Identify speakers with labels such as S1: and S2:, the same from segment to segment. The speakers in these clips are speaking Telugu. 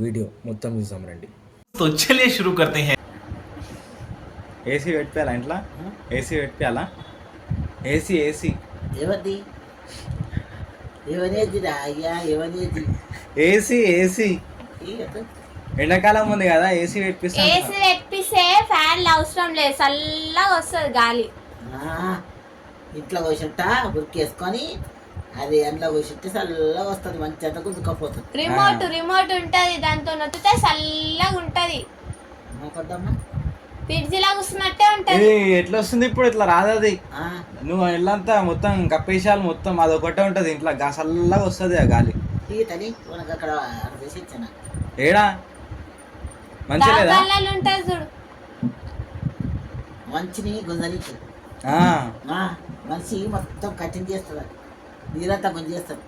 S1: వీడియో మొత్తం చూద్దాం రండి.
S2: तो चलिए शुरू करते हैं.
S1: ఏసీ పెట్టాలా ఇంట్లో? ఏసీ పెట్టాలా? ఏసీ
S3: ఎవరిది ఎవరేదిరా అయ్యా ఎవరేది
S1: ఏసీ ఎండాకాలం ఉంది కదా, ఏసీ పెట్టిస్తా.
S4: ఏసీ పెట్టిస్తే ఫ్యాన్లు అవసరం లేదు, చల్లగా వస్తుంది గాలి.
S3: ఇంట్లో కూర్చుంట ఉరికేసుకొని అది ఎండలో కూర్చుంటే చల్లగా వస్తుంది, మంచి అంత గుంజుకపోతుంది.
S4: రిమోట్ ఉంటది, దాంతో నొత్తితే చల్లగా ఉంటది.
S3: కొద్దమ్మా
S4: ఫ్రిడ్జ్ లా కూర్చున్నట్టే ఉంటది.
S1: ఎట్లా వస్తుంది ఇప్పుడు? ఇట్లా రాదది. నువ్వు ఇల్లంతా మొత్తం కప్పేసాలు మొత్తం అదొకటే ఉంటది ఇంట్లో, చల్లగా వస్తుంది ఆ గాలి.
S3: తీతని అక్కడ చేసి ఇచ్చాను.
S1: ఏడా మంచి లేదా?
S4: ఉంటది చూడు,
S3: మంచిని గుంజలిచ్చు మనిషి మొత్తం కఠిన చేస్తుంది, నీరంతా గుంజేస్తుంది.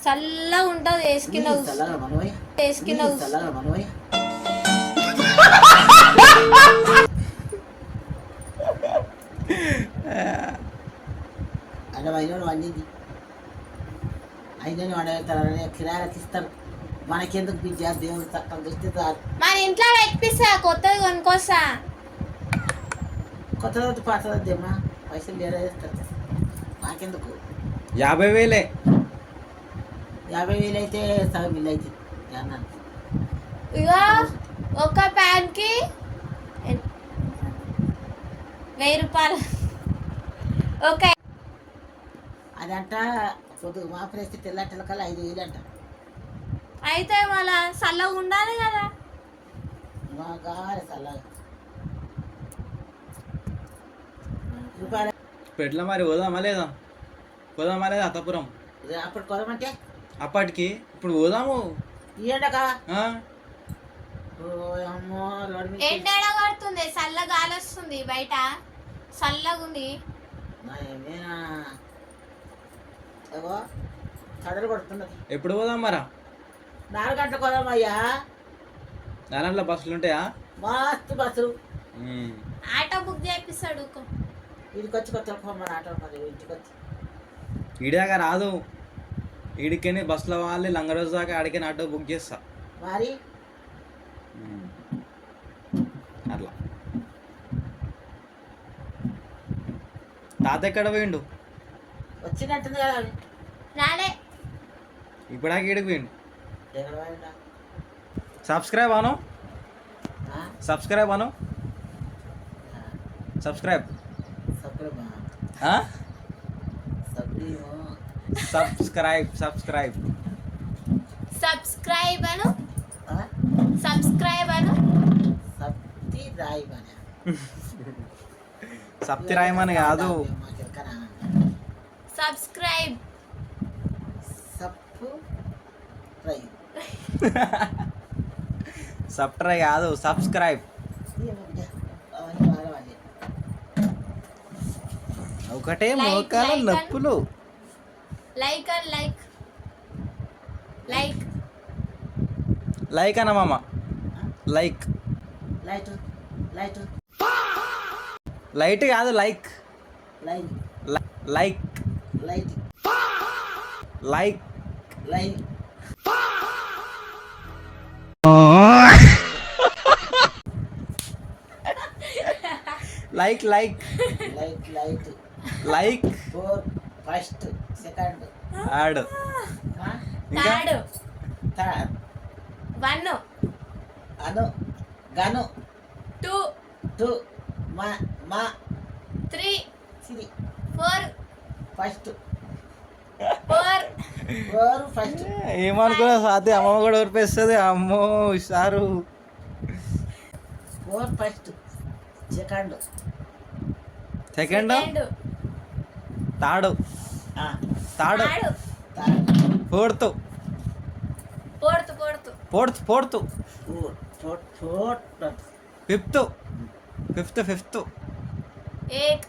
S4: చల్లగా ఉంటది. వేసుకింద
S3: చల్లగా మనవయ్య చల్లగా మనవయ్య అంటే అయినోడు వండింది, అయినోని వండగలుగుతారని కిరాయిలకు ఇస్తారు. మనకెందుకు బిడ్డ దేవుడు తక్కువ దృష్టి
S4: మన ఇంట్లో పెట్టిస్తా, కొత్తది కొనుక్కొస్తా.
S3: కొత్త రోజు పాత రోజేమ్మా పైసలు వేరే చేస్తారు, నాకెందుకు?
S1: 50,000.
S3: 50,000 అయితే సగం బిల్లు అయితే అన్నాను.
S4: ఇక ఒక ప్యాన్ కి 1000 రూపాయలు. ఓకే,
S3: అదంట పొద్దు మా ప్రేస్తే తెల్లటల కల్లా 5,000 అంట.
S4: అయితే మళ్ళా చల్లగా ఉండాలి కదా.
S3: మా గారి చల్లగా రూపాయలు
S1: పెట్ల మరి పోదామా లేదా? అత్తపురం
S3: అప్పుడు కొదమంటే
S1: అప్పటికి ఇప్పుడు పోదాము.
S3: ఈ ఎండక
S4: ఎండ పడుతుంది, చల్ల గాలి వస్తుంది, బయట చల్లగా ఉంది.
S3: చడలు కొడుతున్నది.
S1: ఎప్పుడు పోదాం మరా?
S3: 4 గంటలకు కొదమయ్యా.
S1: 4 గంటల బస్సులు ఉంటాయా?
S3: మస్తు బస్సులు.
S4: ఆటో బుక్ చేపిస్తాడు.
S3: వీడికి వచ్చి కొత్త మన ఆటో మరి ఇంటికి వచ్చి
S1: ఈడాగా రాదు, ఈడికని బస్సులో వాళ్ళు లంగరోజు దాకా ఆడికని ఆటో బుక్ చేస్తా
S3: మరి.
S1: అట్లా తాత ఎక్కడ పోయిండు?
S3: వచ్చినట్టుంది కదా
S4: రాలే,
S1: ఇప్పుడాక ఈడికి పోయిండు.
S3: ఎక్కడ పోయిండా?
S1: సబ్స్క్రైబ్ అను. సబ్స్క్రైబ్
S3: సబ్స్క్రైబ్
S1: సప్తి రాయమని కాదు,
S4: సబ్స్క్రైబ్
S1: సబ్ట్రై కాదు, సబ్స్క్రైబ్. ఒకటే మోకాల నొప్పులు.
S4: లైక్
S1: లైక్ అన్న మామ, లైక్ లైట్ కాదు, like like like
S3: first second
S1: ఆడు
S4: థర్డ్ 1
S3: అను గను
S4: 2
S3: మా
S4: 3
S3: 3
S4: 4
S3: ఫస్ట్
S4: 4
S3: ఫస్ట్.
S1: ఏమనుకున్నా సాతి అమ్మమ్మ కూడా ఓడిపేస్తుంది. అమ్మో sir.
S3: 4 first second
S1: third fourth fifth ఏక్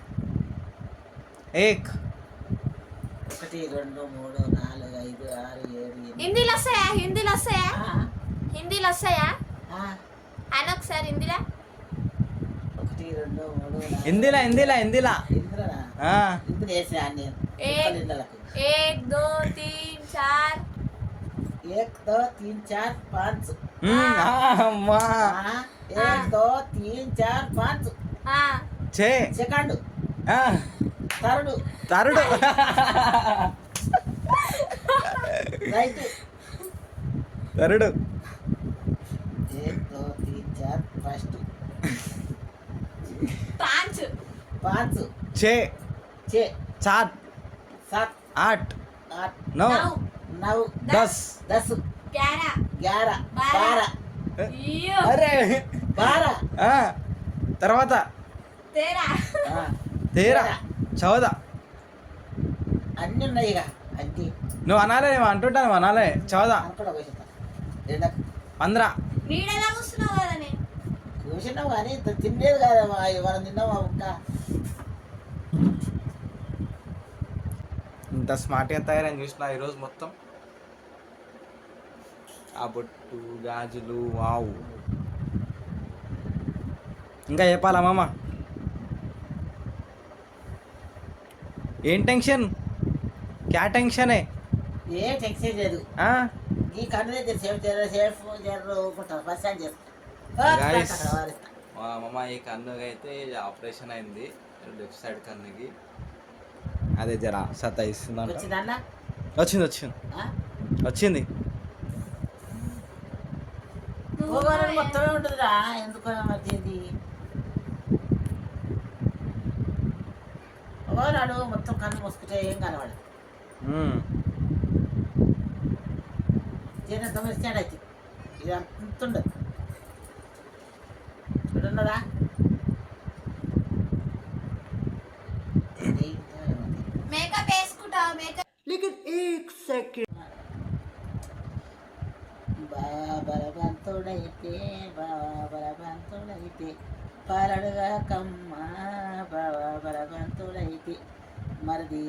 S3: 1 2 3 4 5 6 7
S4: హిందీలో వస్తాయా? అని ఒకసారి హిందీలో.
S3: 1 2 3
S1: హిందీలా
S3: ఇప్పుడు వేసా నేను
S4: 1 2 3 4
S3: एक दो तीन चार पाँच
S1: అమ్మా
S3: हाँ, एक दो तीन चार पाँच
S4: ఆ,
S1: చే
S3: सेकंड
S1: ఆ,
S3: थर्ड
S1: తరుడు
S3: राइट
S1: తరుడు
S3: एक दो तीन चार फर्स्ट
S4: పాంచ్
S3: पाँच
S1: చే
S3: छः
S1: చాట్
S3: सात
S1: ఆట్
S3: आठ
S1: నో
S4: నౌ
S3: नौ
S1: దస్
S3: 10
S4: గ్యారా
S3: 11
S4: बारह।
S3: 12
S4: అయ్యో
S1: అరే
S3: 12
S1: ఆ, తర్వాత
S4: తేరా
S3: हाँ,
S1: తేరా చౌద
S3: అన్నీ ఉన్నాయి ఇక అన్నీ
S1: నువ్వు అనాలే నేను అంటుంటాను నువ్వు అనాలే చౌద
S3: అనుకోడా కూర్చుంటా రెండ
S1: 15
S4: నీడలా కూర్చున్నావు కదా నేను
S3: కూర్చున్నావు కానీ ఇంత తినలేదు కదా మనం తిన్నావా ఇంకా
S1: ఇంత స్మార్ట్గా తయారని చూసిన ఈరోజు మొత్తం ఆ బొట్టు గాజులు వావు ఇంకా చెప్పాలా మామ ఏం టెన్షన్ క్యా టెన్షనే
S3: ఏ టెన్షన్ లేదు
S1: ఆ?
S3: ఈ కన్ను దగ్గర సేఫ్ జరుగుకుంటారు పర్సెంట్
S1: Guys.
S3: చేస్తారు
S1: మా మామ ఈ కన్నుకి అయితే ఆపరేషన్ అయింది లెఫ్ట్ సైడ్ కన్నుకి అదే జర సతాయిస్తుంది
S3: వచ్చిందన్న
S1: వచ్చింది వచ్చింది వచ్చింది
S4: నువ్వు
S3: మొత్తమే ఉంటుందిరా ఎందుకు మధ్యది నాడు మొత్తం కన్ను మూసుకుంటే ఏం కనవాడు
S1: మ్మ్.
S3: చేసిన స్టాండ్ అయితే ఇది అంత ఉండదు ఇక్కడ ఉన్నదా
S4: మేకప్ వేసుకుంటావు మేకప్
S3: బలవంతుడైతే పాలడుగా కమ్మ బలవంతుడైతే మరిది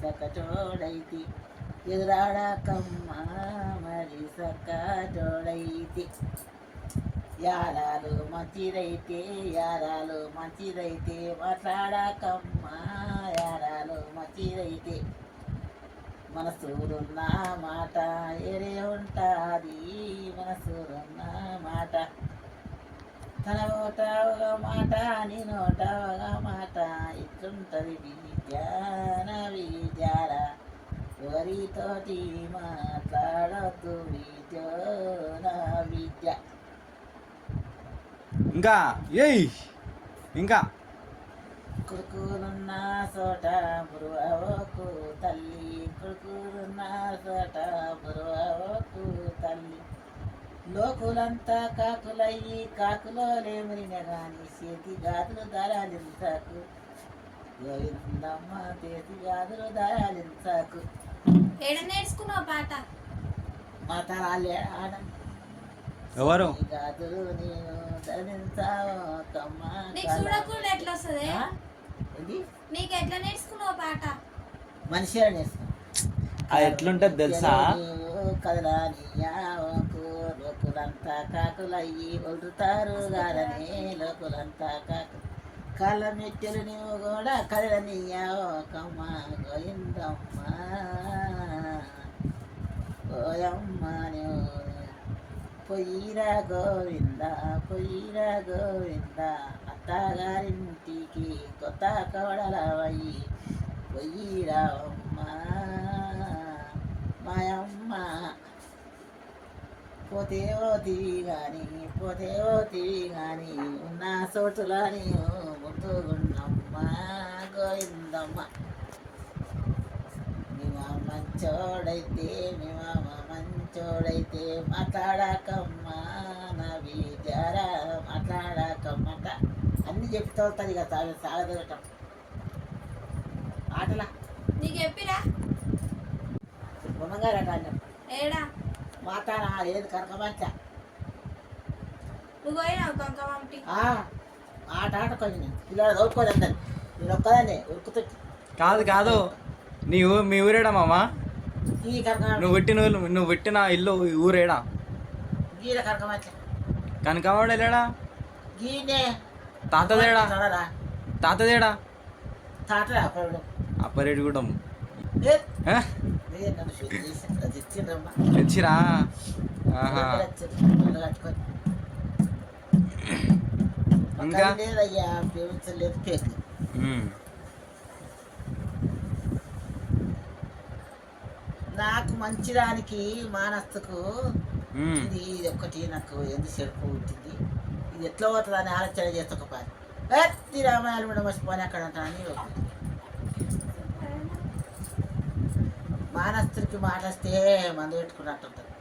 S3: సక్కటోడైతే ఎదురాడకమ్మ మరి సక్కటోడైతే యారాలు మంచిదైతే మాట్లాడకమ్మ యారాలు మంచిదైతే మనసులున్న మాట ఏరే ఉంటాది మనసులున్న మాట తన ఓట ఒక మాట నీ నోట ఒక మాట ఇట్లుంటది విద్యారా ఎవరితోటి మాట్లాడద్దు నా విద్య
S1: ఇంకా ఏయ్ ఇంకా
S3: కొడుకులున్న చోట బురువకు తల్లి కొడుకులున్న చోట బురువకు తల్లి లోకులంతా కాకులయ్యి కాకులో లేమరిన గాని చేతి గాదులు దారాలించకు గోవిందమ్మ చేతి గాదులు దారాలించకు
S4: ఏడ నేర్చుకున్నావు పాట
S3: మా తరాలే ఆడ
S1: ఎవరు
S3: గాదులు నేను ధరించావు కమ్మ
S4: నీకు చూడకుండా ఎట్లా వస్తుంది
S3: ఇది
S4: నీకు ఎట్లా నేర్చుకున్నావు పాట
S3: మనిషి నేర్చుకో
S1: అది ఎట్లుంటది తెలుసా
S3: లోకులంతా కాకులయ్యి వదులుతారు గారని లోకులంతా కాకు కాళ్ళ మెట్టెలు నీవు కూడా కదలనియావో కమ్మ గోయిందమ్మ ఓయమ్మ నువ్వు పొయ్యిరా గోవింద అత్తగారింటికి కొత్త కోడలవయ్యి పొయ్యిరావమ్మ మాయమ్మ పోతే ఓతివి గాని ఉన్న చోటులా నీవు ముట్టుగున్నమ్మ గోవిందమ్మ మంచోడైతే మాట్లాడకమ్మా నా విద్యారా మాట్లాడకమ్మంట అన్ని చెప్తూ వస్తుంది ఇక సాగదగటం ఆటలా
S4: నీకు చెప్పిరా
S3: గుణగారట అన్నం
S4: ఏడా
S3: మాట్లాడ ఏది కనకమంచ
S4: నువ్వు పోయినావు కంకమంటి
S3: ఆట కొంచెం పిల్లలు దోడుకోదండి నేను ఒక్కదాన్ని ఉరుకుతుంది
S1: కాదు మీ ఊరేడా మామ
S3: ఈ కనక
S1: నువ్వు పెట్టిన ఇల్లు ఊరేడా
S3: గీల కనకమంచ
S1: కనకవాడు వెళ్ళాడా
S3: గీనే
S1: తాతదేడా
S3: తాటరా
S1: అప్పరెడ్డిగూడెం
S3: అదే నన్ను షూట్ చేసి అది ఇచ్చిండ్రమ్మా
S1: తెచ్చిరా ఆహా
S3: కట్టుకొని
S1: ఇంకా
S3: లేదయ్యా ప్రేమించలేదు పేరు
S1: ఉమ్.
S3: నాకు మంచిదానికి మానస్తుకు
S1: ఉమ్.
S3: ఇది ఒక్కటి నాకు ఎందుకు చెడుపు ఉంటుంది ఇది ఎట్లా పోతుంది అని ఆలోచన చేస్తా ఒక పని ఎత్తి రామాయణ కూడా మర్చిపోయి అక్కడ అంటానని మానస్తుడికి మాటస్తే మందు పెట్టుకున్నట్టు ఉంటుంది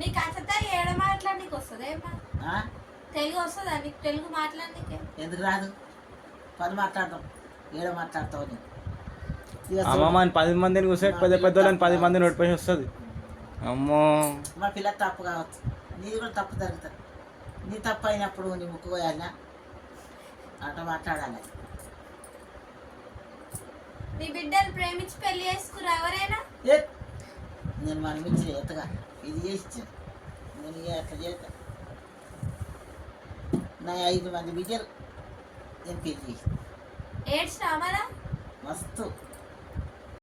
S4: నీకు అసలు ఏడ మాట్లాడనీకి వస్తుంది ఏమా
S3: ఆ?
S4: తెలుగు వస్తుందా నీకు తెలుగు మాట్లాడనీకి
S3: ఎందుకు రాదు పని మాట్లాడతాం ఏడ మాట్లాడతావు నీకు ఇక
S1: అమ్మమ్మ అని 10 మందిని కూర్చో పెద్ద పెద్దోళ్ళని 10 మందిని నోటిపోయి వస్తుంది అమ్మో
S3: మా పిల్ల తప్పు కావచ్చు నీది కూడా తప్పు జరుగుతుంది నీ తప్పు అయినప్పుడు నీ ముక్కు పోయాలా అట్లా మాట్లాడాలి
S4: నీ బిడ్డలు ప్రేమించి పెళ్లి చేసుకురా ఎవరైనా
S3: ఏ నేను మనం ఇచ్చిన ఎత్తగా ఇది చేసి నేను ఇక అట్లా చేస్తా నా 5 మంది బిడ్డలు నేను పెళ్లి చేసి
S4: ఏడ్చినా మరా
S3: మస్తు